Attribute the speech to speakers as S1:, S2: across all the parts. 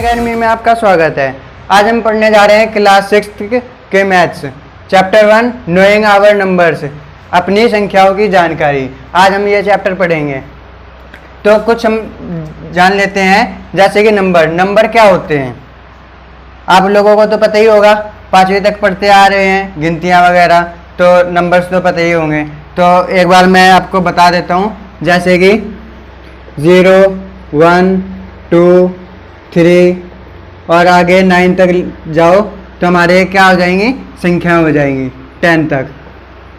S1: Academy में आपका स्वागत है। आज हम पढ़ने जा रहे हैं क्लास 6 के maths chapter 1 knowing our numbers, अपनी संख्याओं की जानकारी। आज हम ये चैप्टर पढ़ेंगे। तो कुछ हम जान लेते हैं, जैसे कि नंबर क्या होते हैं। आप लोगों को तो पता ही होगा, 5वीं तक पढ़ते आ रहे हैं, गिनतियाँ वगैरह, तो नंबर्स तो पता ही होंगे। तो एक बार मैं आपको बता देता हूँ, जैसे कि 0, 1, 2, 3 और आगे 9 तक जाओ तो हमारे क्या हो जाएंगी, संख्याएं हो जाएंगी। 10 तक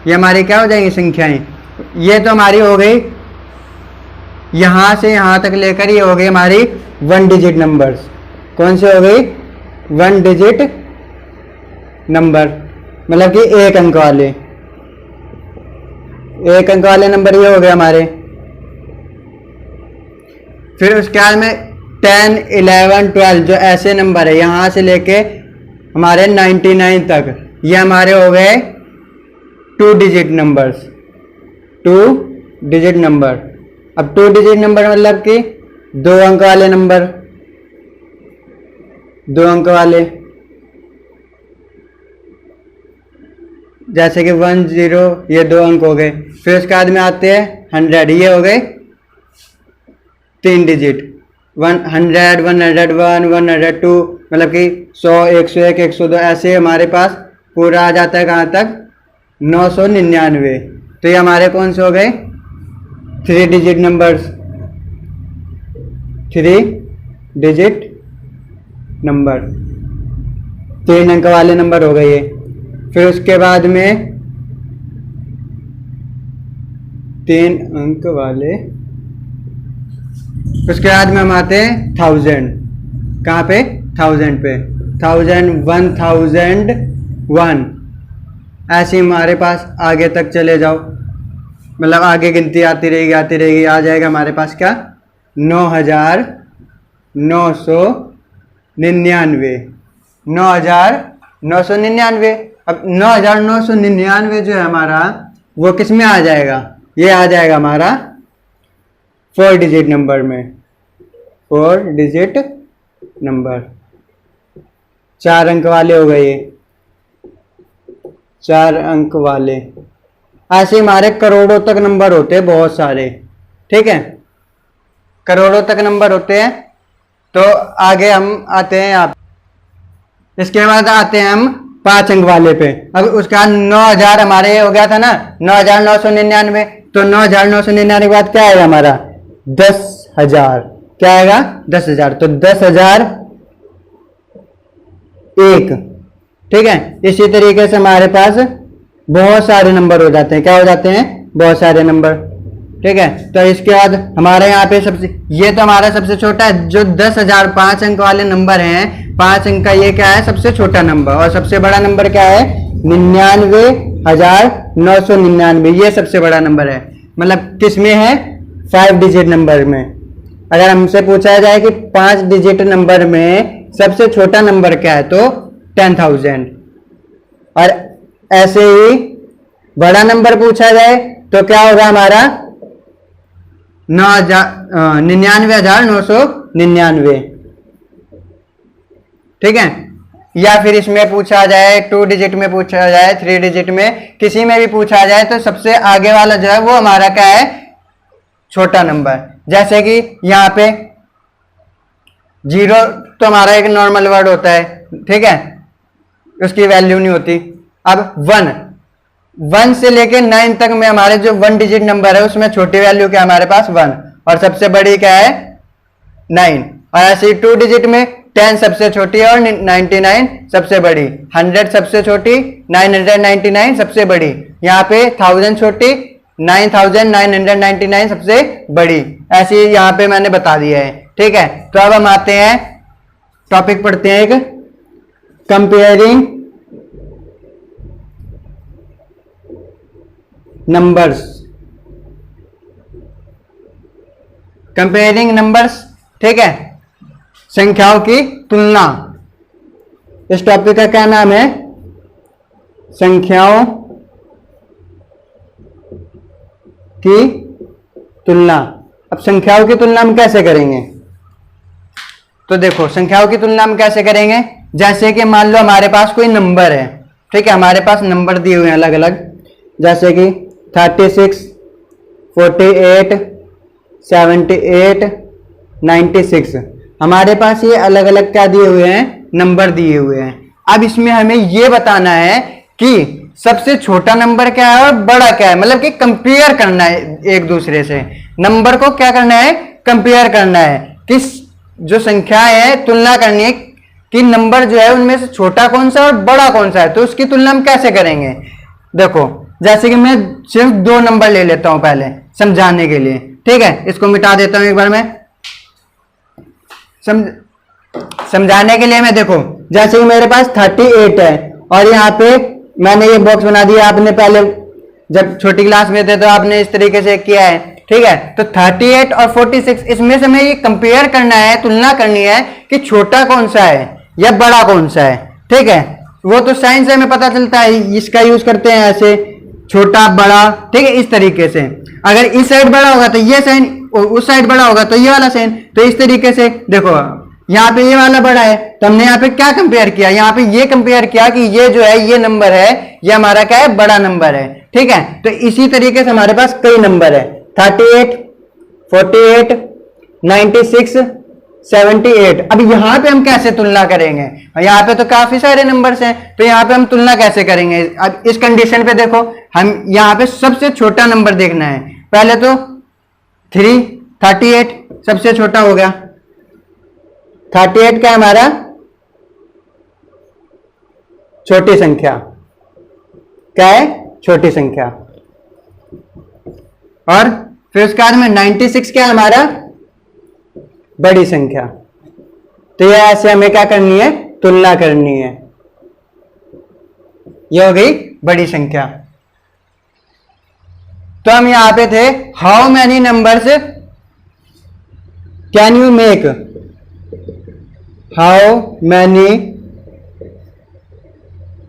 S1: ये हमारी क्या हो जाएंगी, संख्याएं। ये तो हमारी हो गई, यहाँ से यहाँ तक लेकर ये हो गई हमारी 1 डिजिट नंबर्स। कौन से हो गई, 1 डिजिट नंबर, मतलब कि एक अंक वाले नंबर ये हो गए हमारे। फिर उसके बाद में 10, 11, 12 जो ऐसे नंबर है, यहाँ से लेके हमारे 99 तक, ये हमारे हो गए 2 डिजिट नंबर्स। 2 digit number. अब 2 डिजिट नंबर मतलब कि 2 अंक वाले नंबर, 2 अंक वाले, जैसे कि 1, 0, ये 2 अंक हो गए। फिर उसके बाद में आते हैं 100, ये हो गए 3 डिजिट। 100, 101, 102, मतलब कि 100, 101, 102 ऐसे हमारे पास पूरा आ जाता है। कहाँ तक, 999। तो ये हमारे कौन से हो गए, 3 डिजिट नंबर्स, 3 डिजिट नंबर, 3 अंक वाले नंबर हो गए ये। फिर उसके बाद में 3 अंक वाले, उसके बाद में हम आते हैं 1000। कहाँ पे, 1000 पे, 1000, 1001, ऐसे हमारे पास आगे तक चले जाओ, मतलब आगे गिनती आती रहेगी। आ जाएगा हमारे पास क्या, 9999, 9999। अब 9999 जो है हमारा, वो किस में आ जाएगा, ये आ जाएगा हमारा 4 डिजिट नंबर में। 4 डिजिट नंबर, 4 अंक वाले हो गए ये, 4 अंक वाले। ऐसे हमारे करोड़ों तक नंबर होते हैं, बहुत सारे। ठीक है, करोड़ों तक नंबर होते हैं। तो आगे हम आते हैं आप, इसके बाद आते हैं हम 5 अंक वाले पे। अब उसका 9000 हमारे हो गया था ना, 9999। तो 9999 के बाद क्या आएगा हमारा, 10,000। क्या आएगा, 10,000। तो 10,001। ठीक है, इसी तरीके से हमारे पास बहुत सारे नंबर हो जाते हैं। क्या हो जाते हैं, बहुत सारे नंबर। ठीक है, तो इसके बाद हमारे यहाँ पे सबसे, ये तो हमारा सबसे छोटा है, जो 10,000 5 अंक वाले नंबर हैं, 5 अंक का ये क्या है, सबसे छोटा नंबर। और सबसे बड़ा नंबर क्या है, 99,999, ये सबसे बड़ा नंबर है। मतलब किस में है, 5 डिजिट नंबर में। अगर हमसे पूछा जाए कि 5 डिजिट नंबर में सबसे छोटा नंबर क्या है, तो 10,000। और ऐसे ही बड़ा नंबर पूछा जाए तो क्या होगा हमारा, 99,999। ठीक है, या फिर इसमें पूछा जाए 2 डिजिट में, पूछा जाए 3 डिजिट में, किसी में भी पूछा जाए तो सबसे आगे वाला जो है वो हमारा क्या है, छोटा नंबर। जैसे कि यहाँ पे 0 तो हमारा एक नॉर्मल वर्ड होता है, ठीक है, उसकी वैल्यू नहीं होती। अब 1 से लेके 9 तक में हमारे जो 1 डिजिट नंबर है, उसमें छोटी वैल्यू क्या है हमारे पास, 1, और सबसे बड़ी क्या है, 9। और ऐसे ही 2 डिजिट में 10 सबसे छोटी और 99 सबसे बड़ी, 100 सबसे छोटी, 999 सबसे बड़ी, यहाँ पे 1000 छोटी, 9999 सबसे बड़ी। ऐसे ही यहाँ पे मैंने बता दिया है। ठीक है, तो अब हम आते हैं, टॉपिक पढ़ते हैं, एक कंपेयरिंग नंबर्स। कंपेयरिंग नंबर्स, ठीक है, संख्याओं की तुलना। इस टॉपिक का क्या नाम है, संख्याओं की तुलना। अब संख्याओं की तुलना हम कैसे करेंगे, तो देखो संख्याओं की तुलना हम कैसे करेंगे, जैसे कि मान लो हमारे पास कोई नंबर है, ठीक है, हमारे पास नंबर दिए हुए हैं अलग अलग, जैसे कि 36, 48, 78, 96, हमारे पास ये अलग अलग क्या दिए हुए हैं, नंबर दिए हुए हैं। अब इसमें हमें ये बताना है कि सबसे छोटा नंबर क्या है और बड़ा क्या है, मतलब कि कंपेयर करना है एक दूसरे से, नंबर को क्या करना है, कंपेयर करना है, किस जो संख्या है तुलना करनी है कि नंबर जो है उनमें से छोटा कौन सा और बड़ा कौन सा है। तो उसकी तुलना हम कैसे करेंगे, देखो जैसे कि मैं सिर्फ 2 नंबर ले लेता हूं पहले समझाने के लिए, ठीक है, इसको मिटा देता हूं एक बार मैं समझाने के लिए। मैं देखो जैसे कि मेरे पास 38 है और यहाँ पे मैंने ये बॉक्स बना दिया, आपने पहले जब छोटी क्लास में थे तो आपने इस तरीके से किया है, ठीक है। तो 38 और 46 इसमें से हमें ये कंपेयर करना है, तुलना करनी है कि छोटा कौन सा है या बड़ा कौन सा है, ठीक है। वो तो साइंस से हमें पता चलता है, इसका यूज करते हैं ऐसे, छोटा बड़ा, ठीक है, इस तरीके से। अगर इस साइड बड़ा होगा तो ये साइन, उस साइड बड़ा होगा तो ये वाला साइन, तो इस तरीके से देखो यहाँ पे ये वाला बड़ा है तो हमने यहाँ पे क्या कंपेयर किया, यहाँ पे ये कंपेयर किया कि ये जो है ये नंबर है, ये हमारा क्या है, बड़ा नंबर है, ठीक है। तो इसी तरीके से हमारे पास कई नंबर है, 38, 48, 96, 78। अब यहाँ पे हम कैसे तुलना करेंगे, यहाँ पे तो काफी सारे नंबर्स हैं, तो यहाँ पे हम तुलना कैसे करेंगे। अब इस कंडीशन पे देखो, हम यहाँ पे सबसे छोटा नंबर देखना है, पहले तो 38 सबसे छोटा हो गया, 38 क्या हमारा, छोटी संख्या, क्या है, छोटी संख्या। और फिर उसके बाद में 96 क्या हमारा, बड़ी संख्या। तो ये ऐसे हमें क्या करनी है, तुलना करनी है, ये हो गई बड़ी संख्या। तो हम यहां पे थे, how many numbers can you make, how many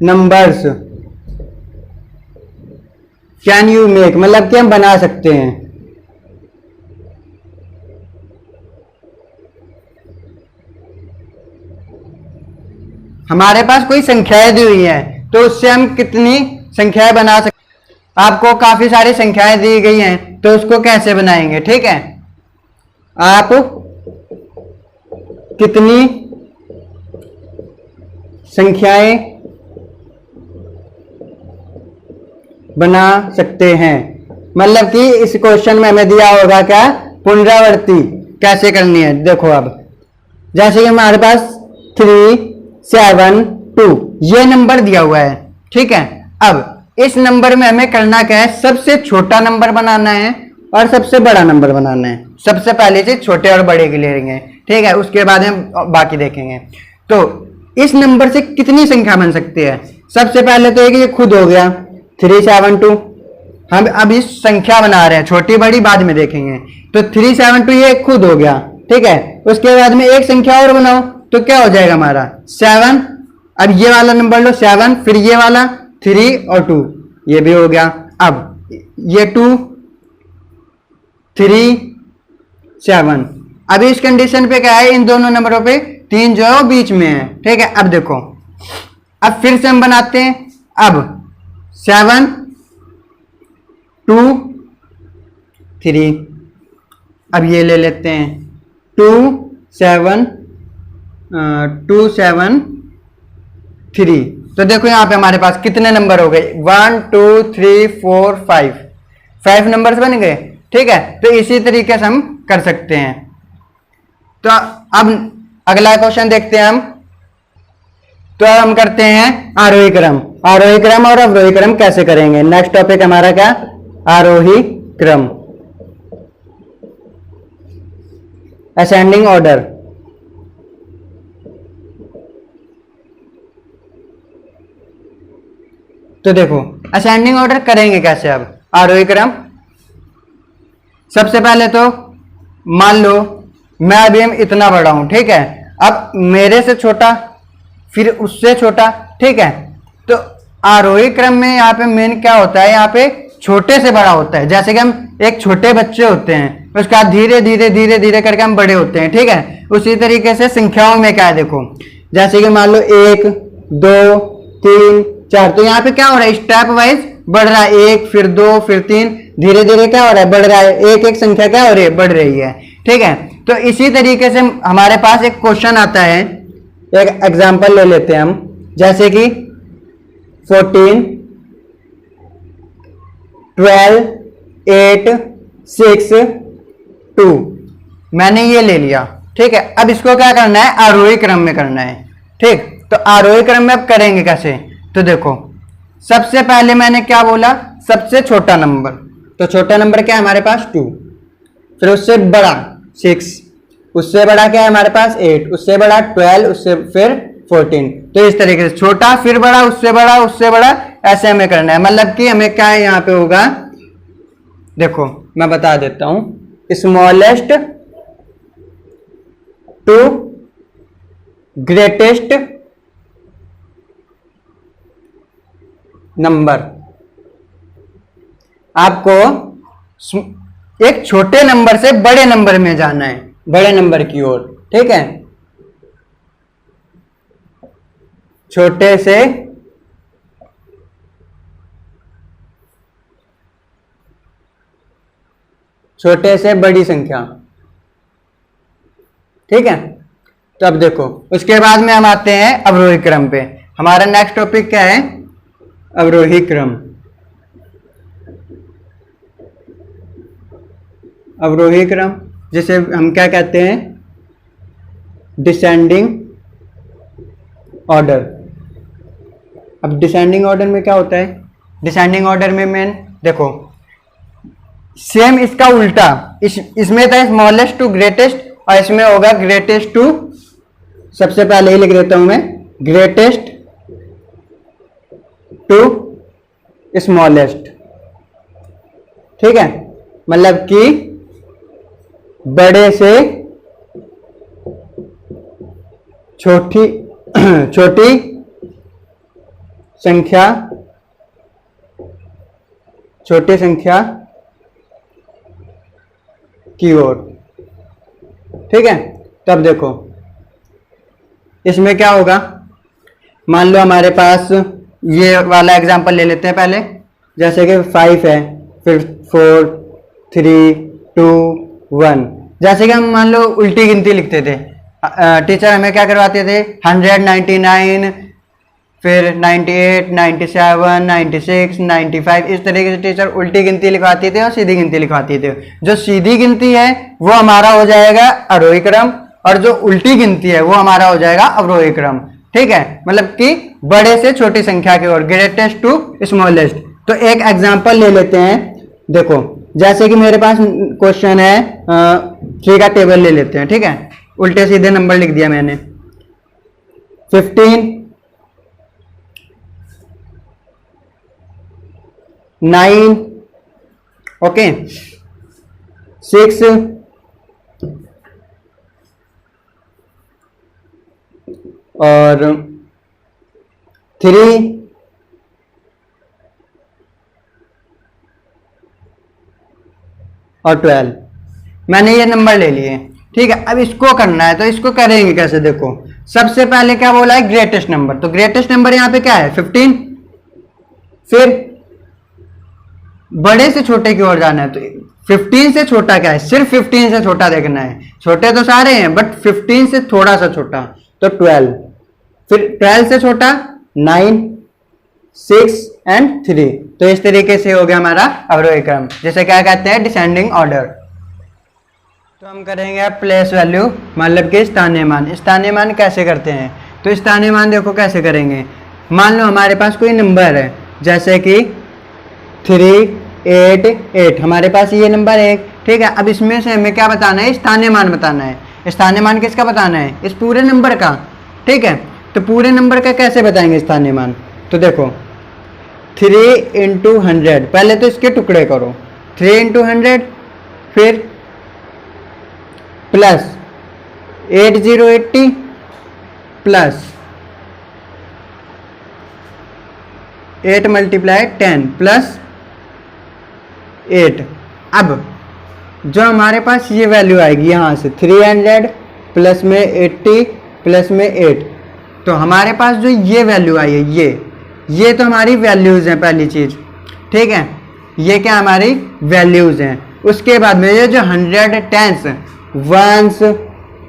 S1: numbers can you make, मतलब कि हम बना सकते हैं। हमारे पास कोई संख्याएं दी हुई हैं तो उससे हम कितनी संख्याएं बना सकते, आपको काफी सारी संख्याएं दी गई हैं तो उसको कैसे बनाएंगे, ठीक है। आप कितनी संख्याएं बना सकते हैं, मतलब कि इस क्वेश्चन में हमें दिया होगा क्या, पुनरावृत्ति कैसे करनी है। देखो अब जैसे कि हमारे पास 3, 7, 2 ये नंबर दिया हुआ है, ठीक है। अब इस नंबर में हमें करना क्या है, सबसे छोटा नंबर बनाना है और सबसे बड़ा नंबर बनाना है। सबसे पहले से छोटे और बड़े के लिए लेंगे, ठीक है, उसके बाद हम बाकी देखेंगे। तो इस नंबर से कितनी संख्या बन सकती है, सबसे पहले तो एक ये खुद हो गया 372, हम अब इस संख्या बना रहे हैं, छोटी बड़ी बाद में देखेंगे। तो 372 ये खुद हो गया, ठीक है। उसके बाद में एक संख्या और बनाओ तो क्या हो जाएगा हमारा 7, अब ये वाला नंबर लो 7, फिर ये वाला 3 और 2 ये भी हो गया। अब ये 2, 3, 7, अभी इस कंडीशन पे क्या है, इन दोनों नंबरों पे 3 जो है वो बीच में है, ठीक है। अब देखो, अब फिर से हम बनाते हैं, अब 7, 2, 3, अब ये ले लेते हैं 2, 7, 3। तो देखो यहाँ पे हमारे पास कितने नंबर हो गए, 1, 2, 3, 4, 5 नंबर्स बन गए, ठीक है। तो इसी तरीके से हम कर सकते हैं। तो अब अगला क्वेश्चन देखते हैं हम। तो अब हम करते हैं आरोही क्रम, आरोही क्रम और अवरोही क्रम कैसे करेंगे। नेक्स्ट टॉपिक हमारा क्या, आरोही क्रम, असेंडिंग ऑर्डर। तो देखो असेंडिंग ऑर्डर करेंगे कैसे, अब आरोही क्रम। सबसे पहले तो मान लो मैं अभी हम इतना बड़ा हूं, ठीक है, अब मेरे से छोटा फिर उससे छोटा, ठीक है। तो आरोही क्रम में यहाँ पे मेन क्या होता है, यहाँ पे छोटे से बड़ा होता है। जैसे कि हम एक छोटे बच्चे होते हैं, उसके बाद धीरे धीरे धीरे धीरे करके हम बड़े होते हैं, ठीक है। उसी तरीके से संख्याओं में क्या है देखो, जैसे कि मान लो 1 2 3 4, तो यहाँ पे क्या हो रहा है, स्टेप वाइज बढ़ रहा है, 1 फिर 2 फिर 3, धीरे धीरे क्या हो रहा है, बढ़ रहा है, एक एक संख्या क्या हो रही है, बढ़ रही है, ठीक है। तो इसी तरीके से हमारे पास एक क्वेश्चन आता है, एक एग्जांपल ले लेते हैं हम, जैसे कि 14 12 8 6 2, मैंने ये ले लिया, ठीक है। अब इसको क्या करना है, आरोही क्रम में करना है, ठीक। तो आरोही क्रम में अब करेंगे कैसे, तो देखो सबसे पहले मैंने क्या बोला, सबसे छोटा नंबर, तो छोटा नंबर क्या है हमारे पास 2, फिर उससे बड़ा 6, उससे बड़ा क्या है हमारे पास 8, उससे बड़ा 12, उससे फिर 14। तो इस तरीके से छोटा फिर बड़ा उससे बड़ा उससे बड़ा, ऐसे हमें करना है। मतलब कि हमें क्या है यहाँ पे होगा, देखो मैं बता देता हूं, स्मॉलेस्ट टू ग्रेटेस्ट नंबर। आपको एक छोटे नंबर से बड़े नंबर में जाना है, बड़े नंबर की ओर, ठीक है। छोटे से बड़ी संख्या, ठीक है। तो अब देखो उसके बाद में हम आते हैं अवरोही क्रम पे। हमारा नेक्स्ट टॉपिक क्या है, अवरोही क्रम। अवरोही क्रम जिसे हम क्या कहते हैं, डिसेंडिंग ऑर्डर। अब डिसेंडिंग ऑर्डर में क्या होता है, डिसेंडिंग ऑर्डर में मेन देखो सेम इसका उल्टा, इसमें था स्मॉलेस्ट टू ग्रेटेस्ट, और इसमें होगा ग्रेटेस्ट टू, सबसे पहले ही लिख देता हूं मैं, ग्रेटेस्ट टू स्मॉलेस्ट, ठीक है। मतलब कि बड़े से छोटी छोटी संख्या, छोटी संख्या की ओर, ठीक है। तब देखो इसमें क्या होगा, मान लो हमारे पास ये वाला एग्जांपल ले लेते हैं पहले, जैसे कि 5 है, फिर 4 3 2 1, जैसे कि हम मान लो उल्टी गिनती लिखते थे, टीचर हमें क्या करवाते थे, 100 99 फिर 98 97 96 95, इस तरीके से टीचर उल्टी गिनती लिखवाती थे और सीधी गिनती लिखवाती थे। जो सीधी गिनती है वो हमारा हो जाएगा आरोही क्रम, और जो उल्टी गिनती है वो हमारा हो जाएगा अवरोही क्रम, ठीक है। मतलब कि बड़े से छोटी संख्या की ओर, ग्रेटेस्ट टू स्मॉलेस्ट। तो एक एग्जांपल ले लेते हैं, देखो जैसे कि मेरे पास क्वेश्चन है 3 का टेबल ले लेते हैं, ठीक है। उल्टे सीधे नंबर लिख दिया मैंने, 15 9 ओके 6 और 3 और 12, मैंने ये नंबर ले लिए, ठीक है। अब इसको करना है, तो इसको करेंगे कैसे, देखो सबसे पहले क्या बोला है, ग्रेटेस्ट नंबर। तो ग्रेटेस्ट नंबर यहां पे क्या है 15, फिर बड़े से छोटे की ओर जाना है, तो 15 से छोटा क्या है, सिर्फ 15 से छोटा देखना है, छोटे तो सारे हैं बट 15 से थोड़ा सा छोटा, तो 12, फिर 12 से छोटा 9 6 एंड 3। तो इस तरीके से हो गया हमारा अवरोही क्रम, जिसे क्या कहते हैं, डिसेंडिंग ऑर्डर। तो हम करेंगे प्लेस वैल्यू, मतलब कि स्थानीय मान। स्थानीय मान कैसे करते हैं, तो स्थानीय मान देखो कैसे करेंगे, मान लो हमारे पास कोई नंबर है, जैसे कि 3 8 8, हमारे पास ये नंबर है, ठीक है। अब इसमें से हमें क्या बताना है, स्थानीय मान बताना है। स्थानीय मान किसका बताना है, इस पूरे नंबर का, ठीक है। तो पूरे नंबर का कैसे बताएंगे स्थानीय मान, तो देखो 3 × 100, पहले तो इसके टुकड़े करो, 3 × 100, फिर प्लस 8080 प्लस 8 × 10 प्लस 8। अब जो हमारे पास ये वैल्यू आएगी यहाँ से 300 प्लस में 80 प्लस में 8, तो हमारे पास जो ये वैल्यू आई है ये तो हमारी वैल्यूज़ हैं पहली चीज़, ठीक है, ये क्या हमारी वैल्यूज़ हैं। उसके बाद में ये जो 100 टेंस वंस,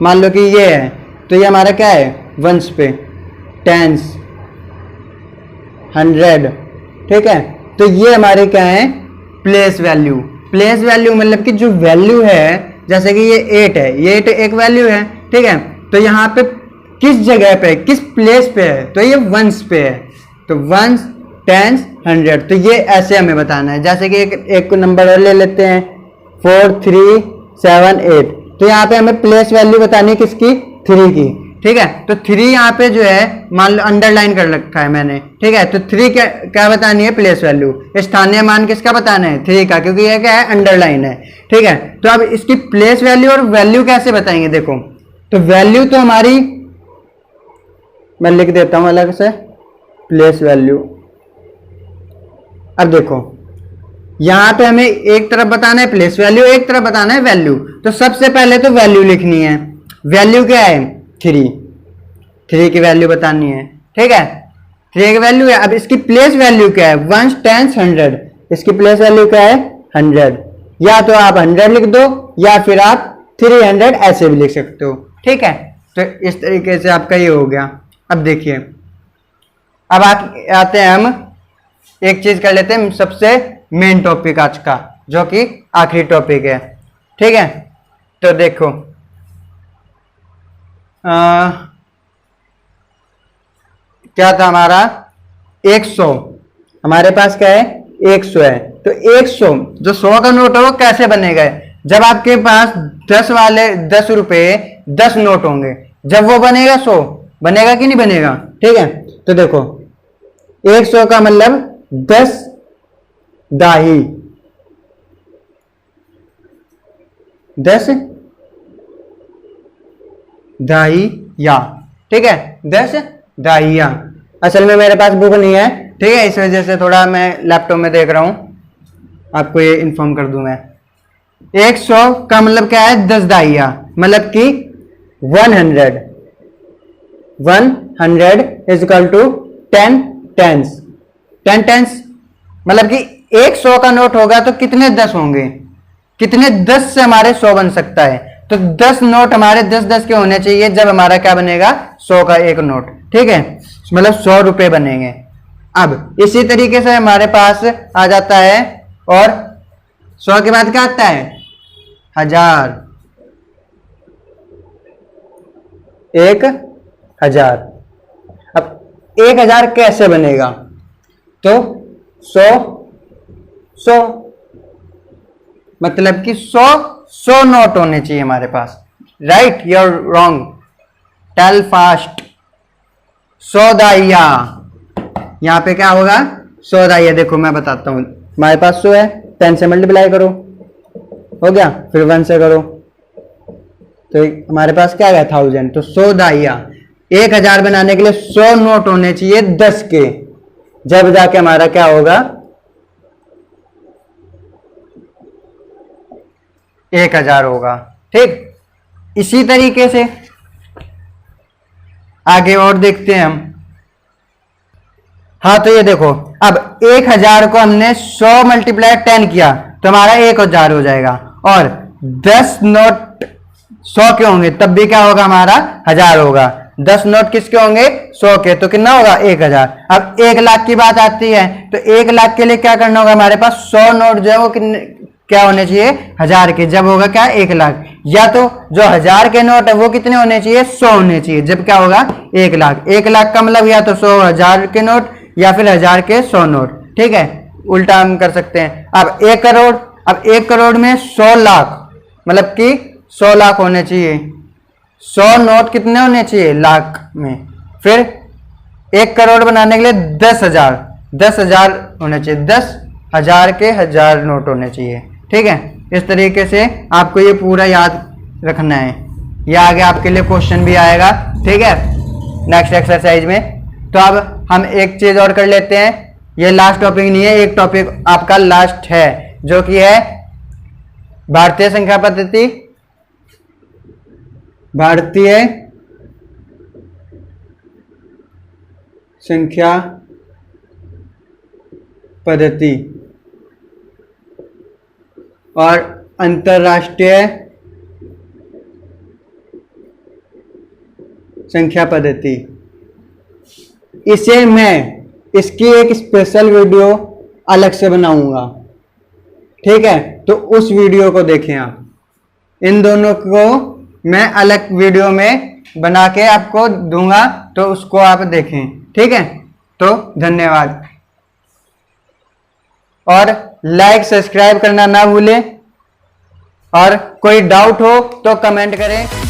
S1: मान लो कि ये है तो ये हमारा क्या है वंस पे, टेंस 100, ठीक है, तो ये हमारे क्या है प्लेस वैल्यू। प्लेस वैल्यू मतलब कि जो वैल्यू है, जैसे कि ये 8 है, ये 8 एक वैल्यू है, ठीक है, तो यहाँ पे किस जगह पे, किस प्लेस पे है, तो ये वंस पे है, तो वंस टेंस 100, तो ये ऐसे हमें बताना है। जैसे कि एक नंबर और ले लेते हैं 4 3 7 8, तो यहाँ पे हमें प्लेस वैल्यू बतानी है किसकी, 3 की, ठीक है, तो 3 यहाँ पे जो है मान लो अंडरलाइन कर रखा है मैंने, ठीक है, तो 3 क्या बतानी है प्लेस वैल्यू, स्थानीय मान किसका बताना है 3 का, क्योंकि ये क्या है अंडरलाइन है, ठीक है। तो अब इसकी प्लेस वैल्यू और वैल्यू कैसे बताएंगे, देखो, तो वैल्यू तो हमारी मैं लिख देता हूं अलग से प्लेस वैल्यू। अब देखो यहां पे हमें एक तरफ बताना है प्लेस वैल्यू, एक तरफ बताना है वैल्यू, तो सबसे पहले तो वैल्यू लिखनी है। वैल्यू क्या है 3 की वैल्यू बतानी है, ठीक है, 3 की वैल्यू है। अब इसकी प्लेस वैल्यू क्या है, 1 10 100, इसकी प्लेस वैल्यू क्या है 100, या तो आप 100 लिख दो या फिर आप 300 ऐसे भी लिख सकते हो, ठीक है। तो इस तरीके से आपका ये हो गया। अब देखिए, अब आते हैं हम एक चीज कर लेते हैं, सबसे मेन टॉपिक आज का, जो कि आखिरी टॉपिक है, ठीक है। तो देखो क्या था हमारा 100, हमारे पास क्या है 100 है, तो 100 जो 100 का नोट है वो कैसे बनेगा, जब आपके पास 10 रुपए 10 नोट होंगे, जब वो बनेगा 100 बनेगा कि नहीं बनेगा, ठीक है। तो देखो 100 का मतलब 10 दाही, 10 दाहिया, ठीक है, 10 दाहिया। असल में मेरे पास बुक नहीं है, ठीक है, इस वजह से थोड़ा मैं लैपटॉप में देख रहा हूं, आपको ये इन्फॉर्म कर दूं मैं। 100 का मतलब क्या है 10 दाहिया, मतलब कि 100 is equal to 10 tens. 10 tens मतलब कि 100 का नोट होगा तो कितने 10 होंगे, कितने 10 से हमारे 100 बन सकता है, तो 10 नोट हमारे 10 के होने चाहिए जब हमारा क्या बनेगा 100 का एक नोट, ठीक है, मतलब 100 रुपए बनेंगे। अब इसी तरीके से हमारे पास आ जाता है, और 100 के बाद क्या आता है 1000, 1000। अब 1000 कैसे बनेगा, तो 100 मतलब कि 100 नोट होने चाहिए हमारे पास, राइट या रॉन्ग, टेल फास्ट। 100 दाहिया, यहां पे क्या होगा 100 दाहिया, देखो मैं बताता हूं, हमारे पास 100 है, 10 से मल्टीप्लाई करो, हो गया, फिर 1 से करो, तो हमारे पास क्या है 1000, तो 100 दाहिया। 1000 बनाने के लिए 100 नोट होने चाहिए 10 के, जब जाके हमारा क्या होगा 1000 होगा, ठीक। इसी तरीके से आगे और देखते हैं हम। हाँ, तो ये देखो, अब 1000 को हमने 100 मल्टीप्लाई 10 किया तो हमारा 1000 हो जाएगा, और 10 नोट 100 के होंगे तब भी क्या होगा हमारा 1000 होगा। 10 नोट किसके होंगे 100 के, तो कितना होगा 1000। अब 1 लाख की बात आती है, तो 1 लाख के लिए क्या करना होगा, हमारे पास 100 नोट जो है वो क्या होने चाहिए 1000 के, जब होगा क्या 1 लाख, या तो जो 1000 के नोट है वो कितने होने चाहिए 100 होने चाहिए, जब क्या होगा 1 लाख। 1 लाख का मतलब या तो 100 1000 के नोट या फिर 1000 के 100 नोट, ठीक है, उल्टा हम कर सकते हैं। अब 1 करोड़, अब 1 करोड़ में 100 लाख मतलब कि 100 लाख होने चाहिए, 100 नोट कितने होने चाहिए लाख में, फिर 1 करोड़ बनाने के लिए 10,000 होने चाहिए, 10,000 के 1000 नोट होने चाहिए, ठीक है। इस तरीके से आपको ये पूरा याद रखना है, ये आगे आपके लिए क्वेश्चन भी आएगा, ठीक है, नेक्स्ट एक्सरसाइज में। तो अब हम एक चीज और कर लेते हैं, ये लास्ट टॉपिक नहीं है, एक टॉपिक आपका लास्ट है जो कि है भारतीय संख्या पद्धति, भारतीय संख्या पद्धति और अंतरराष्ट्रीय संख्या पद्धति। इसे मैं इसकी एक स्पेशल वीडियो अलग से बनाऊंगा, ठीक है? तो उस वीडियो को देखें आप। इन दोनों को मैं अलग वीडियो में बना के आपको दूंगा, तो उसको आप देखें, ठीक है? तो धन्यवाद। और लाइक सब्सक्राइब करना ना भूलें, और कोई डाउट हो तो कमेंट करें।